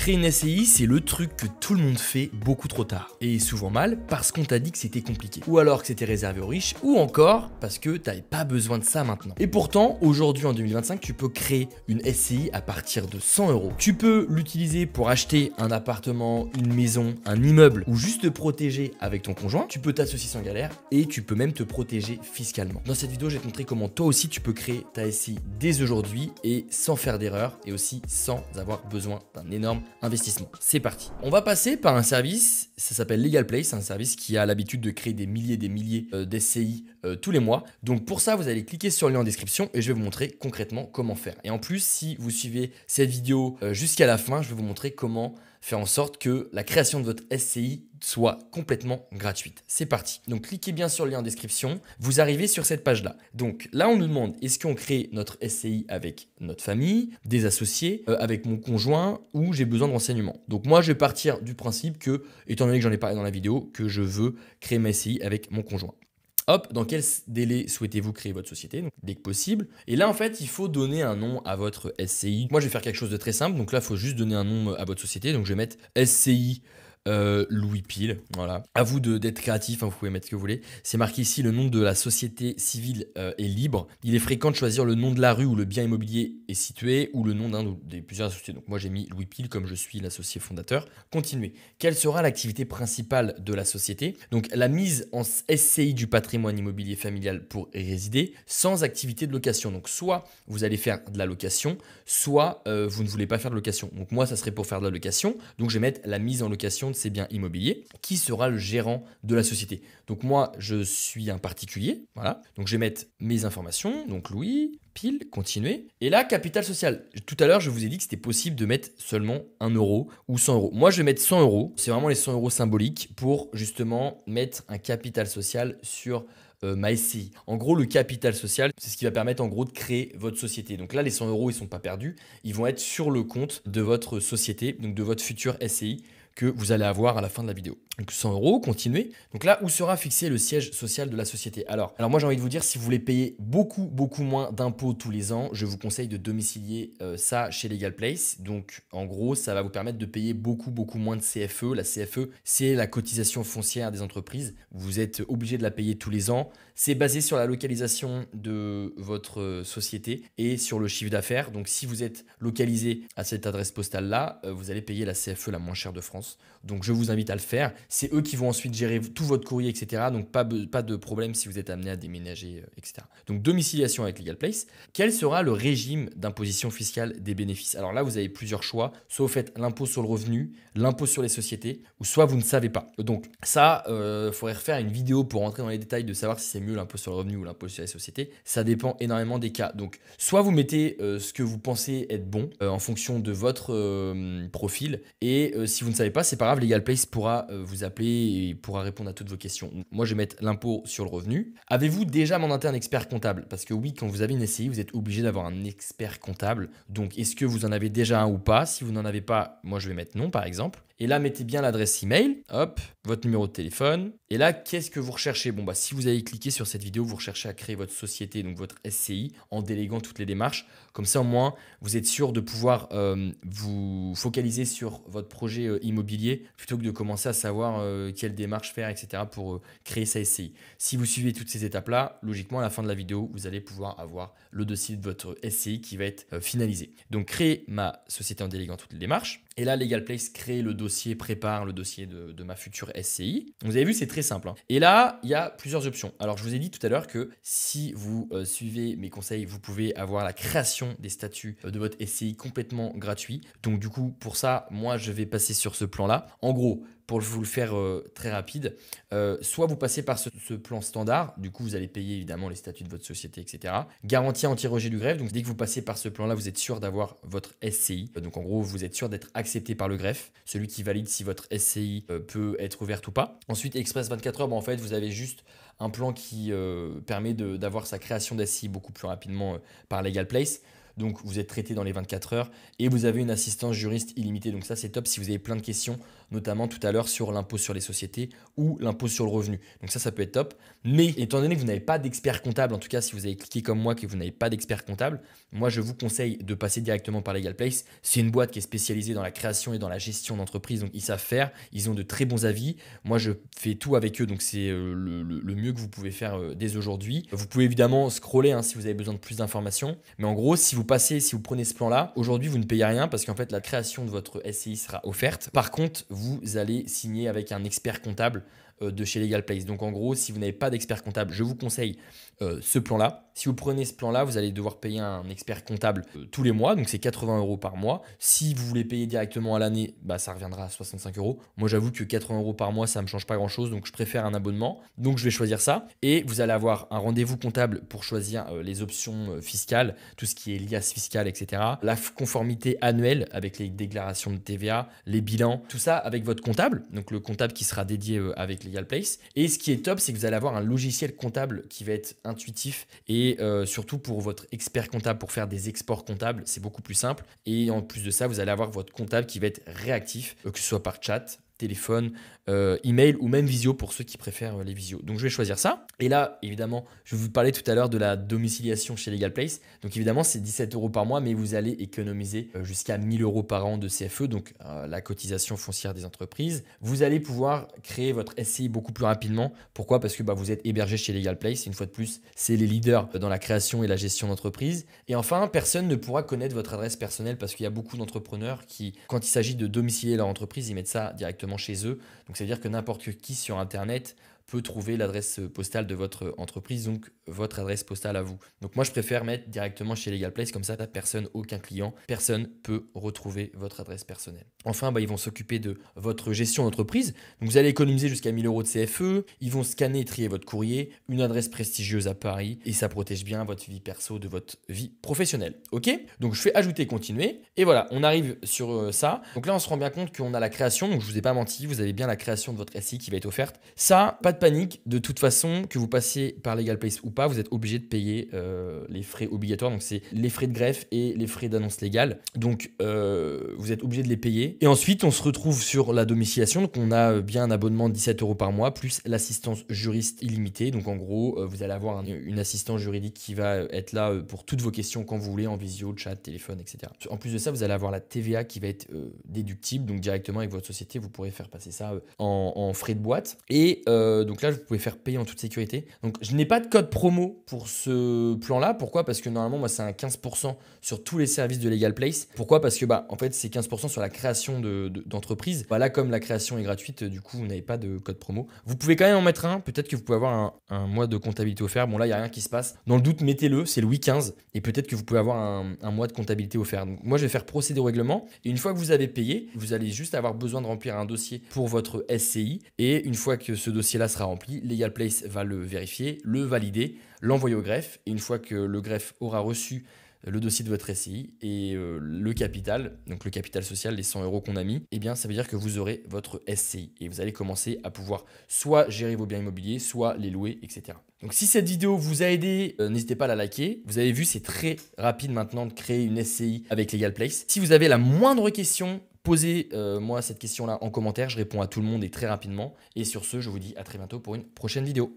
Créer une SCI, c'est le truc que tout le monde fait beaucoup trop tard. Et souvent mal parce qu'on t'a dit que c'était compliqué. Ou alors que c'était réservé aux riches, ou encore parce que t'avais pas besoin de ça maintenant. Et pourtant, aujourd'hui en 2025, tu peux créer une SCI à partir de 100 euros. Tu peux l'utiliser pour acheter un appartement, une maison, un immeuble, ou juste te protéger avec ton conjoint. Tu peux t'associer sans galère et tu peux même te protéger fiscalement. Dans cette vidéo, je vais te montrer comment toi aussi tu peux créer ta SCI dès aujourd'hui et sans faire d'erreur et aussi sans avoir besoin d'un énorme investissement. C'est parti. On va passer par un service, ça s'appelle LegalPlace, un service qui a l'habitude de créer des milliers d'SCI tous les mois. Donc pour ça, vous allez cliquer sur le lien en description et je vais vous montrer concrètement comment faire. Et en plus, si vous suivez cette vidéo jusqu'à la fin, je vais vous montrer comment faire en sorte que la création de votre SCI soit complètement gratuite. C'est parti. Donc cliquez bien sur le lien en description, vous arrivez sur cette page-là. Donc là, on nous demande est-ce qu'on crée notre SCI avec notre famille, des associés, avec mon conjoint ou j'ai besoin de renseignements. Donc moi, je vais partir du principe que, étant donné que j'en ai parlé dans la vidéo, que je veux créer ma SCI avec mon conjoint. Hop, dans quel délai souhaitez-vous créer votre société? Donc, dès que possible. Et là, en fait, il faut donner un nom à votre SCI. Moi, je vais faire quelque chose de très simple. Donc là, il faut juste donner un nom à votre société. Donc, je vais mettre SCI Louis Pile. Voilà. À vous d'être créatif, hein, vous pouvez mettre ce que vous voulez. C'est marqué ici, le nom de la société civile est libre. Il est fréquent de choisir le nom de la rue où le bien immobilier est situé ou le nom d'un des plusieurs associés. Donc moi j'ai mis Louis Pile comme je suis l'associé fondateur. Continuez. Quelle sera l'activité principale de la société? Donc la mise en SCI du patrimoine immobilier familial pour y résider sans activité de location. Donc soit vous allez faire de la location, soit vous ne voulez pas faire de location. Donc moi ça serait pour faire de la location. Donc je vais mettre la mise en location de ces biens immobiliers. Qui sera le gérant de la société? Donc moi, je suis un particulier. Voilà. Donc je vais mettre mes informations. Donc Louis, Pile, continuer. Et là, capital social. Tout à l'heure, je vous ai dit que c'était possible de mettre seulement 1 euro ou 100 euros. Moi, je vais mettre 100 euros. C'est vraiment les 100 euros symboliques pour justement mettre un capital social sur ma SCI. En gros, le capital social, c'est ce qui va permettre en gros de créer votre société. Donc là, les 100 euros, ils ne sont pas perdus. Ils vont être sur le compte de votre société, donc de votre future SCI que vous allez avoir à la fin de la vidéo. Donc 100 euros, continuez. Donc là, où sera fixé le siège social de la société? Alors moi, j'ai envie de vous dire, si vous voulez payer beaucoup moins d'impôts tous les ans, je vous conseille de domicilier ça chez LegalPlace. Donc en gros, ça va vous permettre de payer beaucoup moins de CFE. La CFE, c'est la cotisation foncière des entreprises. Vous êtes obligé de la payer tous les ans. C'est basé sur la localisation de votre société et sur le chiffre d'affaires. Donc si vous êtes localisé à cette adresse postale-là, vous allez payer la CFE la moins chère de France. Donc je vous invite à le faire. C'est eux qui vont ensuite gérer tout votre courrier, etc. Donc pas de problème si vous êtes amené à déménager, etc. Donc domiciliation avec LegalPlace. Quel sera le régime d'imposition fiscale des bénéfices? Alors là, vous avez plusieurs choix. Soit vous faites l'impôt sur le revenu, l'impôt sur les sociétés, ou soit vous ne savez pas. Donc ça, il faudrait refaire une vidéo pour rentrer dans les détails de savoir si c'est mieux l'impôt sur le revenu ou l'impôt sur les sociétés. Ça dépend énormément des cas. Donc soit vous mettez ce que vous pensez être bon en fonction de votre profil. Et si vous ne savez pas, c'est pas grave, LegalPlace pourra vous appeler et pourra répondre à toutes vos questions. Moi, je vais mettre l'impôt sur le revenu. Avez-vous déjà mandaté un expert comptable? Parce que oui, quand vous avez une SCI, vous êtes obligé d'avoir un expert comptable. Donc, est-ce que vous en avez déjà un ou pas? Si vous n'en avez pas, moi, je vais mettre non, par exemple. Et là, mettez bien l'adresse email, hop, votre numéro de téléphone. Et là, qu'est-ce que vous recherchez? Bon, bah, si vous avez cliqué sur cette vidéo, vous recherchez à créer votre société, donc votre SCI, en déléguant toutes les démarches. Comme ça, au moins, vous êtes sûr de pouvoir vous focaliser sur votre projet immobilier plutôt que de commencer à savoir quelle démarche faire, etc. pour créer sa SCI. Si vous suivez toutes ces étapes-là, logiquement, à la fin de la vidéo, vous allez pouvoir avoir le dossier de votre SCI qui va être finalisé. Donc, créer ma société en déléguant toutes les démarches. Et là, LegalPlace crée le dossier, prépare le dossier de ma future SCI. Vous avez vu, c'est très simple. Hein. Et là, il y a plusieurs options. Alors, je vous ai dit tout à l'heure que si vous suivez mes conseils, vous pouvez avoir la création des statuts de votre SCI complètement gratuit. Donc, du coup, pour ça, moi, je vais passer sur ce plan-là. En gros, pour vous le faire très rapide, soit vous passez par ce plan standard, du coup vous allez payer évidemment les statuts de votre société, etc. Garantie anti-rejet du greffe, donc dès que vous passez par ce plan-là, vous êtes sûr d'avoir votre SCI. Donc en gros, vous êtes sûr d'être accepté par le greffe, celui qui valide si votre SCI peut être ouverte ou pas. Ensuite, Express 24 heures, en fait, vous avez juste un plan qui permet d'avoir sa création d'SCI beaucoup plus rapidement par LegalPlace. donc vous êtes traité dans les 24 heures et vous avez une assistance juriste illimitée. Donc ça, c'est top si vous avez plein de questions, notamment tout à l'heure sur l'impôt sur les sociétés ou l'impôt sur le revenu. Donc ça peut être top. Mais étant donné que vous n'avez pas d'expert comptable, en tout cas si vous avez cliqué comme moi que vous n'avez pas d'expert comptable, moi je vous conseille de passer directement par LegalPlace. C'est une boîte qui est spécialisée dans la création et dans la gestion d'entreprise, donc ils savent faire, ils ont de très bons avis. Moi je fais tout avec eux, donc c'est le mieux que vous pouvez faire dès aujourd'hui. Vous pouvez évidemment scroller si vous avez besoin de plus d'informations. Mais en gros, si vous prenez ce plan-là, aujourd'hui vous ne payez rien parce qu'en fait la création de votre SCI sera offerte. Par contre, vous allez signer avec un expert comptable de chez LegalPlace. Donc en gros, si vous n'avez pas d'expert comptable, je vous conseille ce plan-là. Si vous prenez ce plan-là, vous allez devoir payer un expert comptable tous les mois, donc c'est 80 € par mois. Si vous voulez payer directement à l'année, ça reviendra à 65 €. Moi, j'avoue que 80 € par mois, ça ne me change pas grand-chose, donc je préfère un abonnement. Donc je vais choisir ça. Et vous allez avoir un rendez-vous comptable pour choisir les options fiscales, tout ce qui est l'IAS fiscal, etc. La conformité annuelle avec les déclarations de TVA, les bilans, tout ça avec votre comptable, donc le comptable qui sera dédié avec LegalPlace. Et ce qui est top, c'est que vous allez avoir un logiciel comptable qui va être intuitif et surtout pour votre expert comptable, pour faire des exports comptables, c'est beaucoup plus simple. Et en plus de ça, vous allez avoir votre comptable qui va être réactif, que ce soit par chat, téléphone, email ou même visio pour ceux qui préfèrent les visios. Donc je vais choisir ça. Et là, évidemment, je vous parlais tout à l'heure de la domiciliation chez LegalPlace. Donc évidemment, c'est 17 € par mois, mais vous allez économiser jusqu'à 1000 € par an de CFE, donc la cotisation foncière des entreprises. Vous allez pouvoir créer votre SCI beaucoup plus rapidement. Pourquoi? Parce que vous êtes hébergé chez LegalPlace. Une fois de plus, c'est les leaders dans la création et la gestion d'entreprise. Et enfin, personne ne pourra connaître votre adresse personnelle parce qu'il y a beaucoup d'entrepreneurs qui, quand il s'agit de domicilier leur entreprise, ils mettent ça directement chez eux. Donc ça veut dire que n'importe qui sur Internet peut trouver l'adresse postale de votre entreprise, donc votre adresse postale à vous. Donc moi, je préfère mettre directement chez LegalPlace, comme ça, personne, aucun client, personne peut retrouver votre adresse personnelle. Enfin, ils vont s'occuper de votre gestion d'entreprise. Donc vous allez économiser jusqu'à 1000 € de CFE, ils vont scanner et trier votre courrier, une adresse prestigieuse à Paris, et ça protège bien votre vie perso de votre vie professionnelle. Ok? Donc je fais ajouter, continuer, et voilà, on arrive sur ça. Donc là, on se rend bien compte qu'on a la création, donc je vous ai pas menti, vous avez bien la création de votre SI qui va être offerte. Ça, pas de panique, de toute façon, que vous passiez par LegalPlace ou pas, vous êtes obligé de payer les frais obligatoires, donc c'est les frais de greffe et les frais d'annonce légale. Donc vous êtes obligé de les payer. Et ensuite, on se retrouve sur la domiciliation, donc on a bien un abonnement de 17 € par mois, plus l'assistance juriste illimitée. Donc en gros, vous allez avoir une assistance juridique qui va être là pour toutes vos questions quand vous voulez, en visio, chat, téléphone, etc. En plus de ça, vous allez avoir la TVA qui va être déductible, donc directement avec votre société, vous pourrez faire passer ça en frais de boîte. Et donc là, vous pouvez faire payer en toute sécurité. Donc je n'ai pas de code promo pour ce plan-là. Pourquoi? Parce que normalement, moi, c'est un 15% sur tous les services de LegalPlace. Pourquoi? Parce que en fait, c'est 15% sur la création d'entreprise. Là, comme la création est gratuite, du coup, vous n'avez pas de code promo. Vous pouvez quand même en mettre un. Peut-être que vous pouvez avoir un mois de comptabilité offert. Bon, là, il n'y a rien qui se passe. Dans le doute, mettez-le. C'est Louis XV. Et peut-être que vous pouvez avoir un mois de comptabilité offert. Donc, moi, je vais faire procéder au règlement. Et une fois que vous avez payé, vous allez juste avoir besoin de remplir un dossier pour votre SCI. Et une fois que ce dossier-là sera rempli, LegalPlace va le vérifier, le valider, l'envoyer au greffe. Et une fois que le greffe aura reçu le dossier de votre SCI et le capital, donc le capital social, les 100 € qu'on a mis, eh bien ça veut dire que vous aurez votre SCI et vous allez commencer à pouvoir soit gérer vos biens immobiliers, soit les louer, etc. Donc si cette vidéo vous a aidé, n'hésitez pas à la liker. Vous avez vu, c'est très rapide maintenant de créer une SCI avec LegalPlace. Si vous avez la moindre question, posez-moi cette question-là en commentaire. Je réponds à tout le monde et très rapidement. Et sur ce, je vous dis à très bientôt pour une prochaine vidéo.